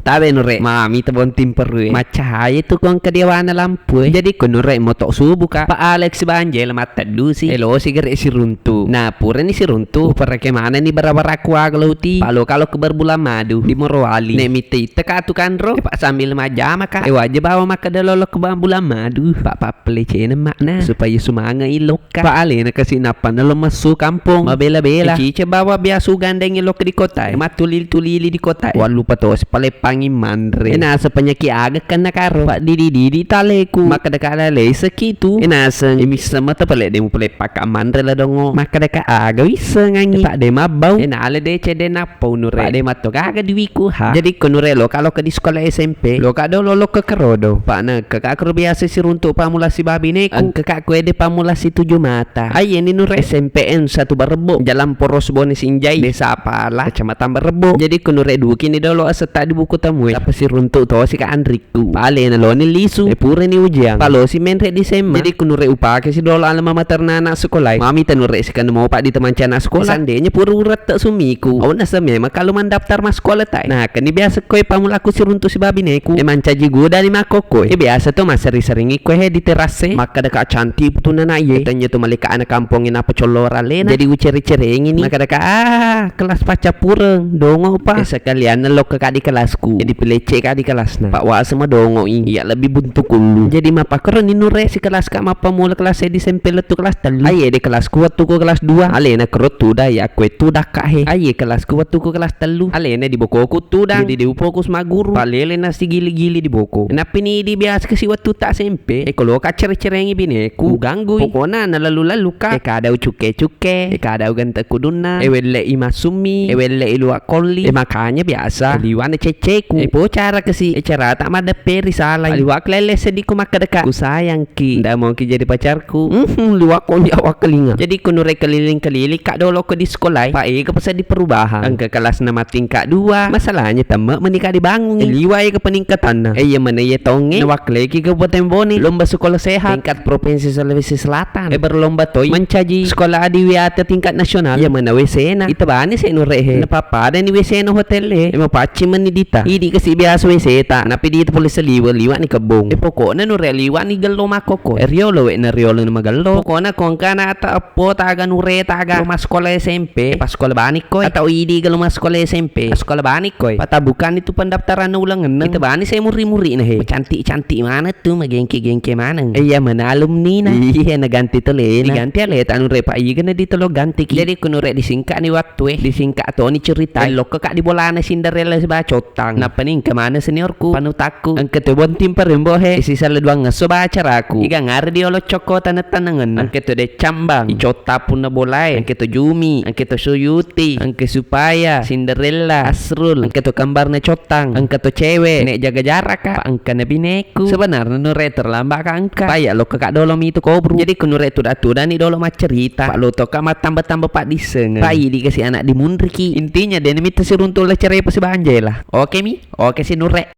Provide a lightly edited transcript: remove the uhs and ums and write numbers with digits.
Tabe nure mami tebon tim perlu macahaya tu kong kediawana lampu jadi ko nure motok subuh ka pa Alex banjel mata du si elo si gere si runtu nah pura ni si runtu pare ke mana ni bara-bara aku aglauti palo kalau ke berbulan madu di Morowali ne mite teka tu kanro pak sambil maja maka wajib bawa maka dalolo ke bulan madu pak pelecena makna supaya sumanga ilok ka pak ale na kasi napan na masuk kampung mabela-bela cice bawa biasu gandeng ilok di kota matulil-tulili di kota walu patos palepa mandre inasa penyaki aga kan nakaro pak didi taleku maka deka lale sekitu inasa imisa mata pale demu pale paka mandre la dongo maka deka aga wisa ngangi pak de mabau inale de cede napau nure pak de mato aga diwiku ha jadi konure lo kalau ke di sekolah SMP lo kado lo ke kerodo pak na kakak kro biasa si runtuk pamulasi babi neku kakak kue de pamulasi 7 mata aye ni nure SMPN 1 Barebo jalan poros bone sinjai desa apalah kecamatan Barebo jadi konure dua kini dolo aseta di buku tamu apa si runtuk to si ka Andriku pale na lo ni lisu pure ni ujiang palo si menre di sema jadi kunure upake si dolo alma materna anak sekolah mami tanure si kan mau pak di teman cana sekolah sandenya pura urat tak sumiku awak nasa memang kalau mendaftar mas sekolah tai nah kan ni biasa koe pamulaku si runtuk si babi neku emang caji goda ni makoko biasa to mas sering-seringi koe di terase maka dekat cantik tu nana ye tanya tu malika anak kampungin apa colora lena jadi uceri-cereng ini maka dekat kelas paca pureng dongo pa sekalian lo ke di kelasku jadi pelecek di kelas na pak wa sama dongo iya lebih buntu kulu jadi mapa keren ni nure si kelas kak mapa mula kelas di sempel tu kelas telu aye di kelas ku waktu ku kelas 2 ale na kerot tu dah ya kue tu dah kak he aye kelas ku waktu ku kelas telu ale na di boko ku tu dah di fokus maguru palele na si gili-gili di boko napi ni di biasa ke si waktu tak sempe kalau kak cere-cerengi bineku ganggu pokona na lalu-lalu kak kadau cuke-cuke kadau ganta kuduna welle imasumi welle ilua koli makanya biasa liwan ceceku po cara kesi cara tak mada peri salah liwak lele sediko maka dekat ku sayang ki ndak mau ki jadi pacarku liwak kon awak kelinga jadi kunure keliling-keliling kak dolo ke di sekolah pak ke pasal di perubahan angka kelas 6 tingkat 2 masalahnya tamak menikah dibangun liwai ke peningkatan ya mana ya tonge nawak lagi ke Kabupaten Bone lomba sekolah sehat tingkat provinsi Sulawesi Selatan berlomba toy mencaji sekolah adiwiyata tingkat nasional ya mana WC na itabani se nure he papa dan ni WC na hotel emang paci menidita idi kasi biasa WC ta napi di polis liwa ni kebong pokoknya nure liwa ni gelo makoko riolo we na riolo na magalo pokoknya kung kana ata apo taga nure taga mas sekolah SMP pas sekolah banik koy atau idi gelo mas sekolah SMP sekolah banik koy patabukan itu pendaftaran na ulangan na itabani saya muri-muri na he cantik-cantik mana tuh magengke-gengke mana iya mana alumni na iya naganti to le diganti ale ta nure pa iya na dito lo ganti jadi kunure disingkat ni waktu disingkat to ni cerita lo kak di bolana Cinderella ba cotang na paning kemana seniorku panutaku ang ketubon tim parembo he sisa ledwang ngaso ba acaraku iga ngar di olo coko tanangan ang keto de cambang icota pun na bolai ang keto Jumi ang keto Suyuti ang ke Supaya Cinderella Asrul ang keto kambar na cotang ang keto cewek nek jaga jarak ka ang kana bineku sebenarnya nure terlambat ka angka paya lo kakak dolom itu kobru jadi kunure tu ni dolo cerita pak lo to ka tambah-tambah pak diseng pak dikasih anak dimundriki intinya dia minta si runtul cerai pas banjai lah oke mi oke si nure